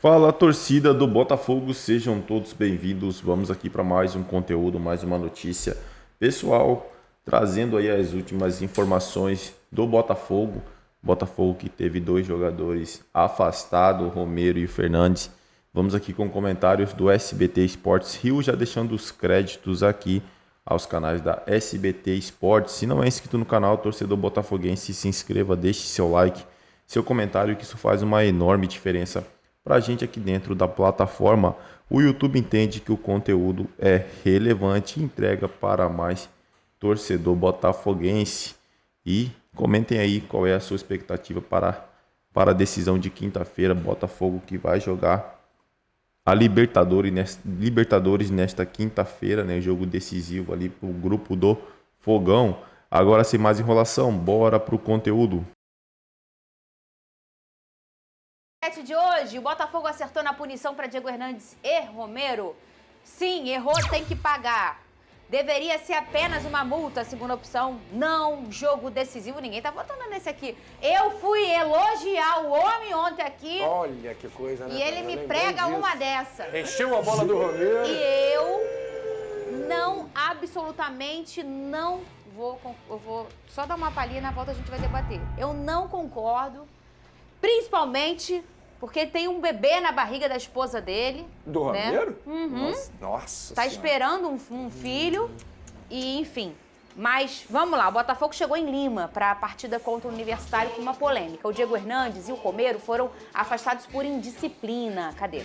Fala, torcida do Botafogo, sejam todos bem-vindos. Vamos aqui para mais um conteúdo, mais uma notícia pessoal, trazendo aí as últimas informações do Botafogo. Botafogo que teve 2 jogadores afastados, Romero e Fernandes. Vamos aqui com comentários do SBT Esportes Rio, já deixando os créditos aqui aos canais da SBT Esportes. Se não é inscrito no canal, torcedor botafoguense, se inscreva, deixe seu like, seu comentário, que isso faz uma enorme diferença para a gente aqui dentro da plataforma. O YouTube entende que o conteúdo é relevante e entrega para mais torcedor botafoguense. E comentem aí qual é a sua expectativa para a decisão de quinta-feira. Botafogo que vai jogar a Libertadores nesta quinta-feira, né? Jogo decisivo ali para o grupo do Fogão. Agora, sem mais enrolação, bora para o conteúdo. De hoje, o Botafogo acertou na punição para Diego Hernandes e Romero. Sim, errou, tem que pagar. Deveria ser apenas uma multa, segunda opção. Não, jogo decisivo, ninguém tá votando nesse aqui. Eu fui elogiar o homem ontem aqui. Olha que coisa, né? E ele me prega disso. uma dessa. Encheu a bola do Romero. E eu não, absolutamente não vou... Eu vou só dar uma palhinha, na volta a gente vai debater. Eu não concordo, principalmente porque tem um bebê na barriga da esposa dele. Do né? Romero? Uhum. Nossa Tá senhora. esperando um filho e, enfim. Mas, vamos lá, o Botafogo chegou em Lima para a partida contra o Universitário com uma polêmica. O Diego Hernandes e o Romero foram afastados por indisciplina. Cadê?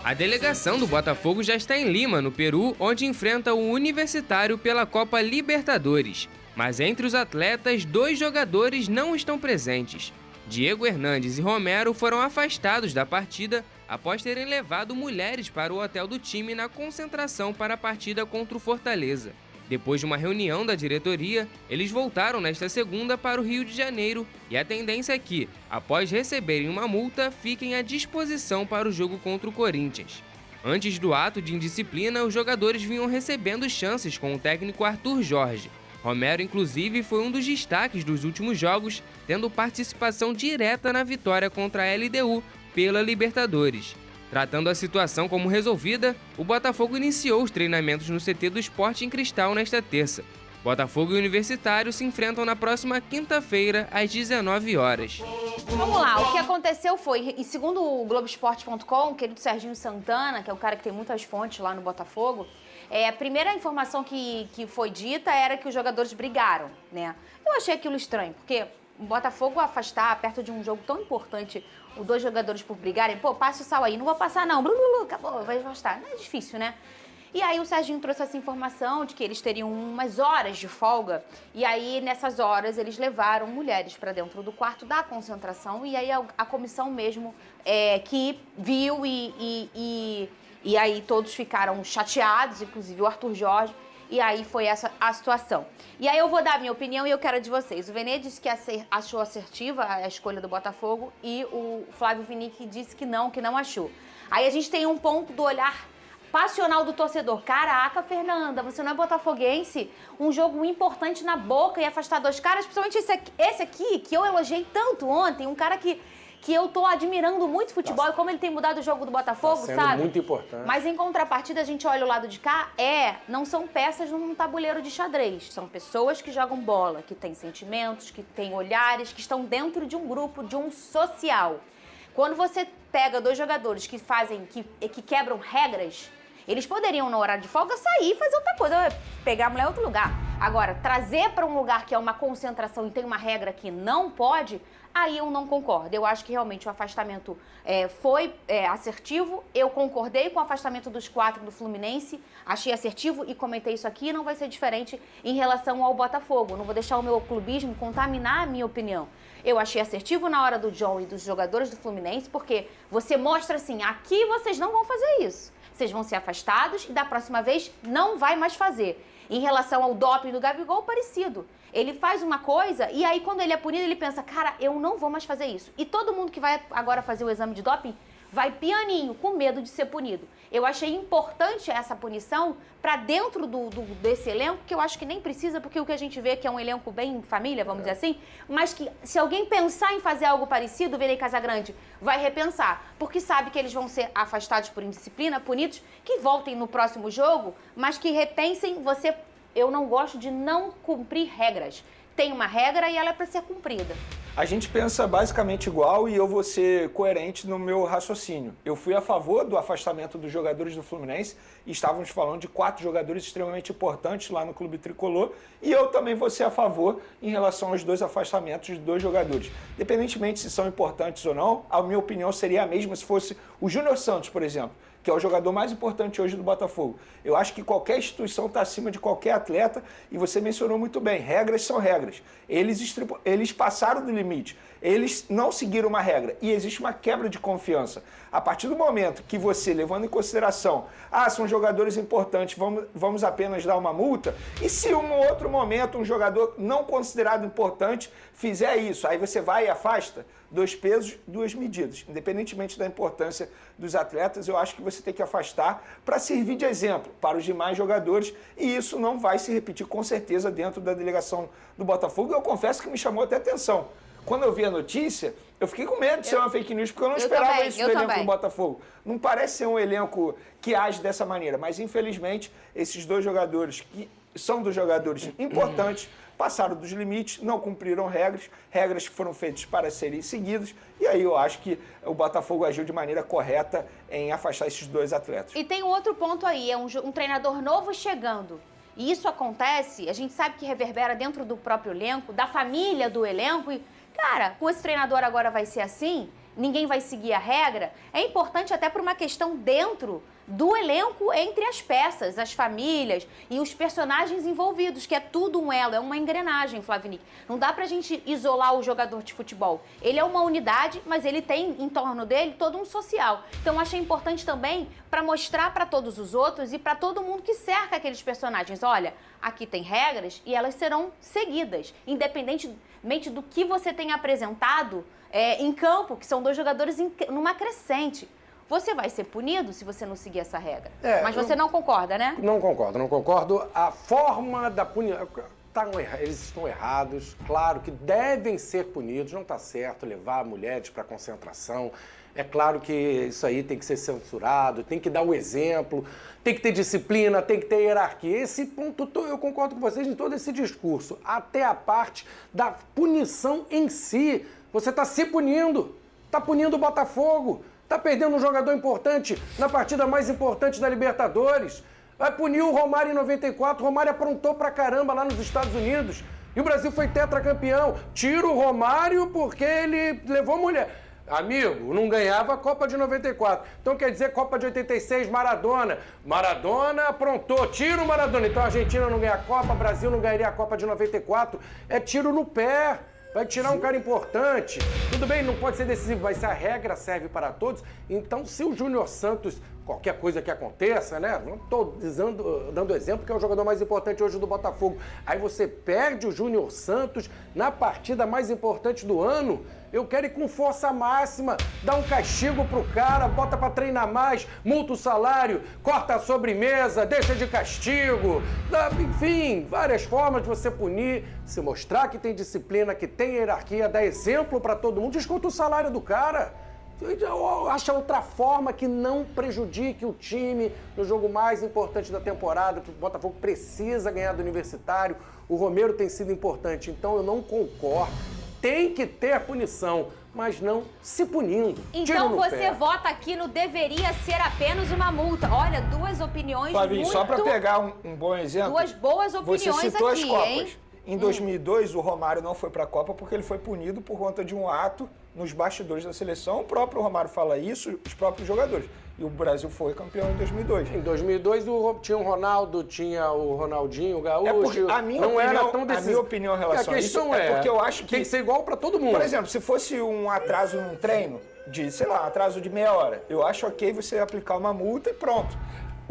A delegação do Botafogo já está em Lima, no Peru, onde enfrenta o Universitário pela Copa Libertadores. Mas entre os atletas, 2 jogadores não estão presentes. Diego Hernandes e Romero foram afastados da partida após terem levado mulheres para o hotel do time na concentração para a partida contra o Fortaleza. Depois de uma reunião da diretoria, eles voltaram nesta segunda para o Rio de Janeiro e a tendência é que, após receberem uma multa, fiquem à disposição para o jogo contra o Corinthians. Antes do ato de indisciplina, os jogadores vinham recebendo chances com o técnico Arthur Jorge. Romero, inclusive, foi um dos destaques dos últimos jogos, tendo participação direta na vitória contra a LDU pela Libertadores. Tratando a situação como resolvida, o Botafogo iniciou os treinamentos no CT do Sporting Cristal nesta terça. Botafogo e Universitário se enfrentam na próxima quinta-feira, às 19 horas. Vamos lá, o que aconteceu foi, e segundo o Globoesporte.com, o querido Serginho Santana, que é um cara que tem muitas fontes lá no Botafogo, a primeira informação que foi dita era que os jogadores brigaram, né? Eu achei aquilo estranho, porque o Botafogo afastar perto de um jogo tão importante, os 2 jogadores por brigarem, pô, passa o sal aí, não vou passar não, acabou, vai afastar. Não é difícil, né? E aí o Serginho trouxe essa informação de que eles teriam umas horas de folga, e aí nessas horas eles levaram mulheres para dentro do quarto da concentração, e aí a comissão mesmo que viu e aí todos ficaram chateados, inclusive o Arthur Jorge, e aí foi essa a situação. E aí eu vou dar a minha opinião e eu quero a de vocês. O Venê disse que achou assertiva a escolha do Botafogo e o Flávio Vinick disse que não achou. Aí a gente tem um ponto do olhar passional do torcedor. Caraca, Fernanda, você não é botafoguense? Um jogo importante na boca e afastar 2 caras, principalmente esse aqui, que eu elogiei tanto ontem, um cara que eu tô admirando muito futebol e como ele tem mudado o jogo do Botafogo, tá sendo sabe? muito importante. Mas em contrapartida, a gente olha o lado de cá, não são peças num tabuleiro de xadrez. São pessoas que jogam bola, que têm sentimentos, que têm olhares, que estão dentro de um grupo, de um social. Quando você pega 2 jogadores que quebram regras, eles poderiam, no horário de folga, sair e fazer outra coisa, pegar a mulher em outro lugar. Agora, trazer para um lugar que é uma concentração e tem uma regra que não pode, aí eu não concordo. Eu acho que realmente o afastamento foi assertivo. Eu concordei com o afastamento dos 4 do Fluminense, achei assertivo e comentei isso aqui. Não vai ser diferente em relação ao Botafogo. Não vou deixar o meu clubismo contaminar a minha opinião. Eu achei assertivo na hora do John e dos jogadores do Fluminense, porque você mostra assim, aqui vocês não vão fazer isso. Vocês vão ser afastados e da próxima vez não vai mais fazer. Em relação ao doping do Gabigol, parecido. Ele faz uma coisa e aí quando ele é punido, ele pensa, cara, eu não vou mais fazer isso. E todo mundo que vai agora fazer o exame de doping vai pianinho, com medo de ser punido. Eu achei importante essa punição para dentro desse elenco, que eu acho que nem precisa, porque o que a gente vê é que é um elenco bem família, vamos dizer assim, mas que se alguém pensar em fazer algo parecido, o Vene Casagrande vai repensar, porque sabe que eles vão ser afastados por indisciplina, punidos, que voltem no próximo jogo, mas que repensem eu não gosto de não cumprir regras. Tem uma regra e ela é para ser cumprida. A gente pensa basicamente igual e eu vou ser coerente no meu raciocínio. Eu fui a favor do afastamento dos jogadores do Fluminense e estávamos falando de 4 jogadores extremamente importantes lá no Clube Tricolor e eu também vou ser a favor em relação aos 2 afastamentos de 2 jogadores. Independentemente se são importantes ou não, a minha opinião seria a mesma se fosse o Júnior Santos, por exemplo, que é o jogador mais importante hoje do Botafogo. Eu acho que qualquer instituição está acima de qualquer atleta e você mencionou muito bem, regras são regras. Eles passaram do limite, eles não seguiram uma regra e existe uma quebra de confiança. A partir do momento que você, levando em consideração, são jogadores importantes, vamos apenas dar uma multa, e se em um outro momento um jogador não considerado importante fizer isso, aí você vai e afasta, 2 pesos, 2 medidas. Independentemente da importância dos atletas, eu acho que você tem que afastar para servir de exemplo para os demais jogadores e isso não vai se repetir com certeza dentro da delegação do Botafogo. Eu confesso que me chamou até atenção. Quando eu vi a notícia, eu fiquei com medo de ser uma fake news, porque eu não esperava isso do elenco do Botafogo. Não parece ser um elenco que age dessa maneira, mas infelizmente esses 2 jogadores, que são 2 jogadores importantes, passaram dos limites, não cumpriram regras que foram feitas para serem seguidas, e aí eu acho que o Botafogo agiu de maneira correta em afastar esses 2 atletas. E tem um outro ponto aí, é um treinador novo chegando. E isso acontece, a gente sabe que reverbera dentro do próprio elenco, da família do elenco, e, cara, com esse treinador agora vai ser assim, ninguém vai seguir a regra, é importante até por uma questão dentro do elenco entre as peças, as famílias e os personagens envolvidos, que é tudo um elo, é uma engrenagem, Flavinic. Não dá pra gente isolar o jogador de futebol. Ele é uma unidade, mas ele tem em torno dele todo um social. Então achei importante também para mostrar para todos os outros e para todo mundo que cerca aqueles personagens. Olha, aqui tem regras e elas serão seguidas, independentemente do que você tenha apresentado em campo, que são 2 jogadores numa crescente. Você vai ser punido se você não seguir essa regra. Mas você não concorda, né? Não concordo. A forma da punição... Eles estão errados. Claro que devem ser punidos. Não está certo levar mulheres para concentração. É claro que isso aí tem que ser censurado, tem que dar o exemplo, tem que ter disciplina, tem que ter hierarquia. Esse ponto, eu concordo com vocês em todo esse discurso. Até a parte da punição em si. Você está se punindo. Está punindo o Botafogo. Tá perdendo um jogador importante na partida mais importante da Libertadores. Vai punir o Romário em 94. O Romário aprontou pra caramba lá nos Estados Unidos. E o Brasil foi tetracampeão. Tira o Romário porque ele levou mulher. Amigo, não ganhava a Copa de 94. Então quer dizer, Copa de 86, Maradona. Maradona aprontou. Tira o Maradona. Então a Argentina não ganha a Copa, o Brasil não ganharia a Copa de 94. É tiro no pé. Vai tirar um cara importante. Tudo bem, não pode ser decisivo, mas a regra serve para todos. Então, se o Júnior Santos, qualquer coisa que aconteça, né? Não estou dando exemplo, que é o jogador mais importante hoje do Botafogo. Aí você perde o Júnior Santos na partida mais importante do ano. Eu quero ir com força máxima, dá um castigo pro cara, bota pra treinar mais, multa o salário, corta a sobremesa, deixa de castigo. Enfim, várias formas de você punir, se mostrar que tem disciplina, que tem hierarquia, dá exemplo pra todo mundo, desconta o salário do cara. Acha outra forma que não prejudique o time no jogo mais importante da temporada. O Botafogo precisa ganhar do Universitário, o Romero tem sido importante, então eu não concordo. Tem que ter punição, mas não se punindo. Então você vota aqui no deveria ser apenas uma multa. Olha, 2 opiniões Flavinho, muito... só para pegar um bom exemplo... 2 boas opiniões você citou aqui, as Copas. hein? Em 2002, o Romário não foi para a Copa porque ele foi punido por conta de um ato nos bastidores da seleção. O próprio Romário fala isso, os próprios jogadores. E o Brasil foi campeão em 2002. Em 2002 tinha o Ronaldo, tinha o Ronaldinho, o Gaúcho. A minha opinião em relação a isso é porque eu acho que tem que ser igual para todo mundo. Por exemplo, se fosse um atraso num treino, atraso de meia hora, eu acho ok você aplicar uma multa e pronto.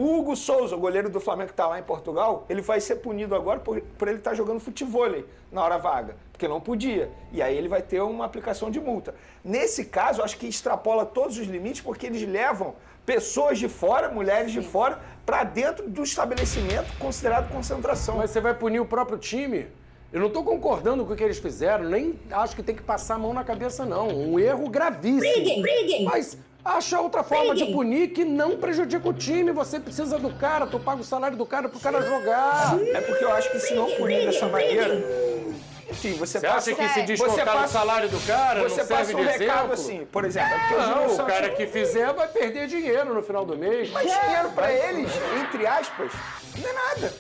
O Hugo Souza, o goleiro do Flamengo que está lá em Portugal, ele vai ser punido agora por ele estar jogando futevôlei na hora vaga, porque não podia. E aí ele vai ter uma aplicação de multa. Nesse caso, acho que extrapola todos os limites, porque eles levam pessoas de fora, mulheres de fora, para dentro do estabelecimento considerado concentração. Mas você vai punir o próprio time? Eu não estou concordando com o que eles fizeram, nem acho que tem que passar a mão na cabeça, não. Um erro gravíssimo. Briguem! Mas acha outra forma de punir que não prejudica o time. Você precisa do cara, tu paga o salário do cara pro cara jogar. É porque eu acho que se não punir dessa maneira... Enfim, você acha que se descontar o salário do cara você não serve passa um de recado exemplo? assim, por exemplo... É Não, o cara que fizer vai perder dinheiro no final do mês. Mas dinheiro para eles, entre aspas, não é nada.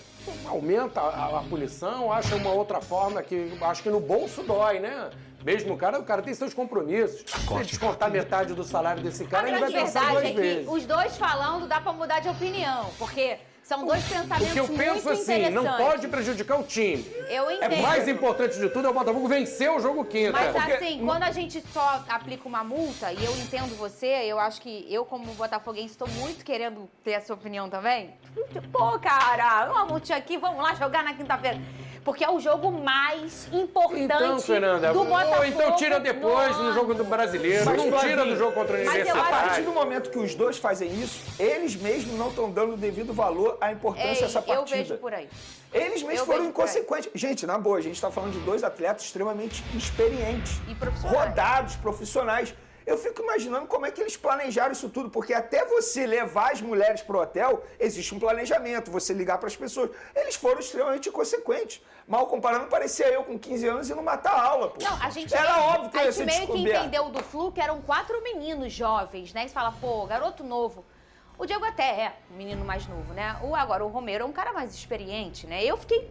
Aumenta a punição, acha uma outra forma que acho que no bolso dói, né? Mesmo o cara tem seus compromissos. Se descontar metade do salário desse cara, ele vai pensar verdade duas é que vezes. os dois falando dá pra mudar de opinião, porque são dois pensamentos O que eu penso muito assim, não interessantes. pode prejudicar o time. Eu entendo. O mais importante de tudo é o Botafogo vencer o jogo quinta. Mas assim, quando a gente só aplica uma multa, e eu entendo você, eu acho que eu, como botafoguense, estou muito querendo ter a sua opinião também. Pô, cara, uma multa aqui, vamos lá jogar na quinta-feira. Porque é o jogo mais importante Então, Fernanda, do Botafogo. ou então tira depois no jogo do Brasileiro, Mas, não tira Flavinho, do jogo contra o mas eu A Universitário. partir do momento que os dois fazem isso, eles mesmos não estão dando o devido valor à importância dessa partida. Eu vejo por aí. Eles mesmos Eu foram vejo por aí. inconsequentes. Gente, na boa, a gente está falando de dois atletas extremamente experientes. E profissionais. Rodados, profissionais. Eu fico imaginando como é que eles planejaram isso tudo, porque até você levar as mulheres pro hotel, existe um planejamento, você ligar para as pessoas. Eles foram extremamente inconsequentes. Mal comparando, parecia eu com 15 anos e não matar a aula, pô. Não, a gente Era óbvio que a ia gente ser meio que descoberto. entendeu do Flu que eram 4 meninos jovens, né? E você fala, pô, garoto novo. O Diego até é um menino mais novo, né? Agora, o Romero é um cara mais experiente, né? Eu fiquei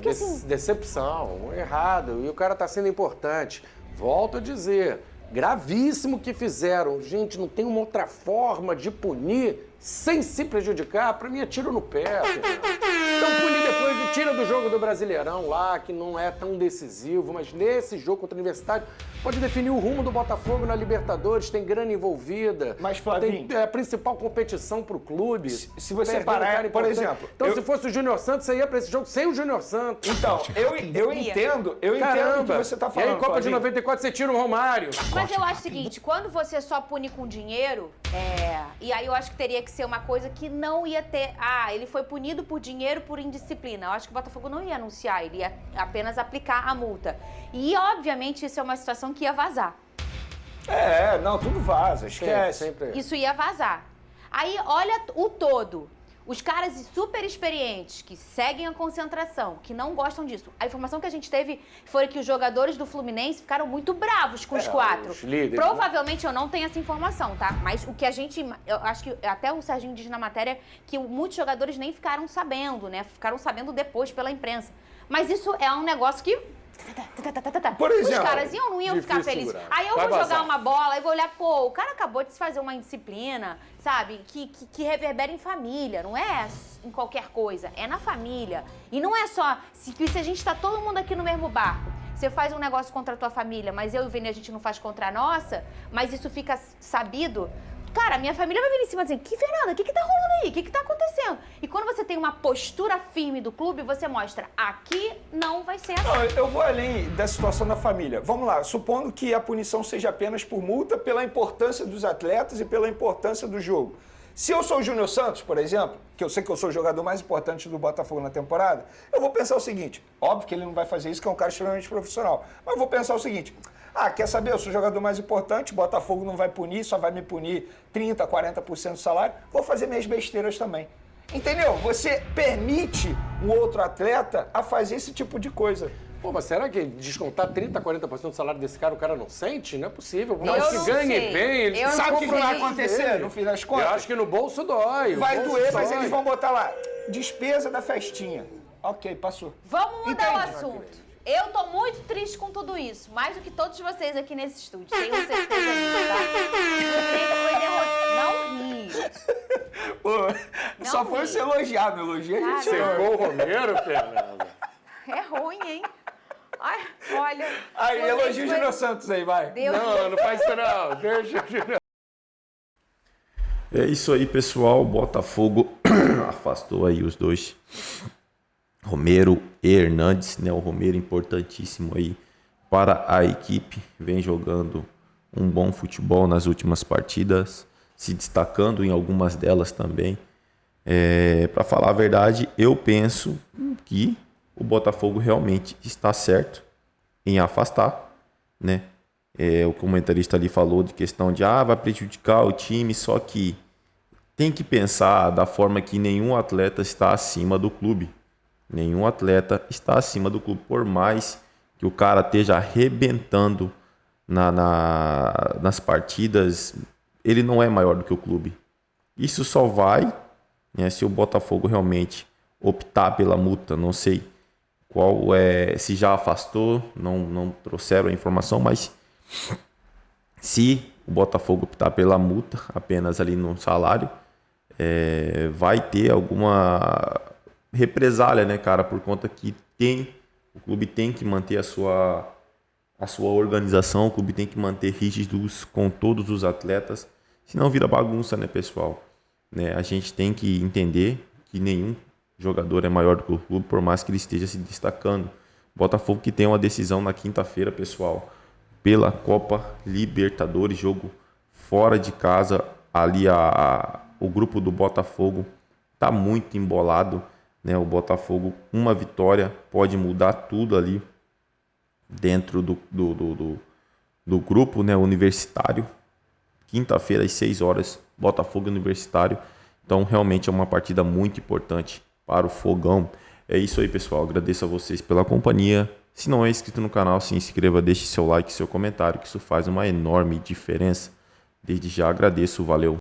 assim... Decepção, errado. E o cara tá sendo importante. Volto a dizer, gravíssimo o que fizeram. Gente, não tem uma outra forma de punir sem se prejudicar. Pra mim é tiro no pé. Então punir depois, tira do jogo do Brasileirão lá, que não é tão decisivo, mas nesse jogo contra o Universitário pode definir o rumo do Botafogo na Libertadores, tem grana envolvida. Mas, Flavinho, tem a principal competição pro clube. Se você Perdendo parar, cara por importante. exemplo... Então, se fosse o Júnior Santos, você ia pra esse jogo sem o Júnior Santos. Então, eu entendo o que você tá falando, E aí, Copa de Flavinho. 94, você tira o Romário. Mas eu acho o seguinte, quando você só pune com dinheiro, e aí eu acho que teria que ser uma coisa que não ia ter... Ah, ele foi punido por dinheiro, por indisciplina. Eu acho que o Botafogo não ia anunciar, ele ia apenas aplicar a multa. E, obviamente, isso é uma situação que ia vazar. Não, tudo vaza, esquece. Sempre. Isso ia vazar. Aí, olha o todo. Os caras super experientes, que seguem a concentração, que não gostam disso. A informação que a gente teve foi que os jogadores do Fluminense ficaram muito bravos com os 4. os líderes, Provavelmente eu não tenho essa informação, tá? Mas o que a gente... Eu acho que até o Serginho diz na matéria que muitos jogadores nem ficaram sabendo, né? Ficaram sabendo depois pela imprensa. Mas isso é um negócio que... Por exemplo, os caras não iam ficar difícil felizes. segurar. Aí eu Vai vou jogar vazar. uma bola e vou olhar, pô, o cara acabou de se fazer uma indisciplina, sabe? Que reverbera em família, não é em qualquer coisa, é na família. E não é só, se a gente tá todo mundo aqui no mesmo barco, você faz um negócio contra a tua família, mas eu e o Vini a gente não faz contra a nossa, mas isso fica sabido... Cara, minha família vai vir em cima dizendo, Fernanda, o que tá rolando aí? O que tá acontecendo? E quando você tem uma postura firme do clube, você mostra, aqui não vai ser assim. Não, eu vou além da situação da família. Vamos lá, supondo que a punição seja apenas por multa, pela importância dos atletas e pela importância do jogo. Se eu sou o Júnior Santos, por exemplo, que eu sei que eu sou o jogador mais importante do Botafogo na temporada, eu vou pensar o seguinte, óbvio que ele não vai fazer isso, que é um cara extremamente profissional, mas eu vou pensar o seguinte... quer saber? Eu sou o jogador mais importante, Botafogo não vai punir, só vai me punir 30%, 40% do salário. Vou fazer minhas besteiras também. Entendeu? Você permite um outro atleta a fazer esse tipo de coisa. Pô, mas será que descontar 30%, 40% do salário desse cara, o cara não sente? Não é possível. Por Eu mais não que ganhe sei. bem, ele Eu Sabe não o que vai sei. acontecer no fim das contas? Eu acho que no bolso dói. o Vai bolso doer, mas dói. eles vão botar lá, despesa da festinha. Ok, passou. Vamos mudar o Entende? assunto. Eu tô muito triste com tudo isso, mais do que todos vocês aqui nesse estúdio. Tenho certeza disso, tá? Não ri. Pô, Não só foi ri. você elogiar, meu elogio a gente Cara, Secou o Romero, Fernanda? É ruim, hein? Ai, olha. Aí, vocês elogia o foi- Júnior Santos aí, vai. Deus Não faz isso não. Deixa o Júnior. É isso aí, pessoal. Botafogo afastou aí os dois, Romero e Hernandes, né? O Romero importantíssimo aí para a equipe, vem jogando um bom futebol nas últimas partidas, se destacando em algumas delas também. Para falar a verdade, eu penso que o Botafogo realmente está certo em afastar, né? O comentarista ali falou de questão de vai prejudicar o time, só que tem que pensar da forma que nenhum atleta está acima do clube. Nenhum atleta está acima do clube, por mais que o cara esteja arrebentando nas partidas, ele não é maior do que o clube. Isso só vai, né, se o Botafogo realmente optar pela multa. Não sei qual se já afastou, não trouxeram a informação, mas se o Botafogo optar pela multa, apenas ali no salário, vai ter alguma represália, né, cara, por conta que o clube tem que manter a sua organização, o clube tem que manter rígidos com todos os atletas, senão vira bagunça, né, pessoal? Né, a gente tem que entender que nenhum jogador é maior do que o clube, por mais que ele esteja se destacando. Botafogo que tem uma decisão na quinta-feira, pessoal, pela Copa Libertadores, jogo fora de casa, ali o grupo do Botafogo tá muito embolado, né? O Botafogo, uma vitória pode mudar tudo ali dentro do grupo, né? Universitário. Quinta-feira às 6 horas, Botafogo Universitário. Então realmente é uma partida muito importante para o Fogão. É isso aí, pessoal. Agradeço a vocês pela companhia. Se não é inscrito no canal, se inscreva, deixe seu like, seu comentário, que isso faz uma enorme diferença. Desde já agradeço, valeu.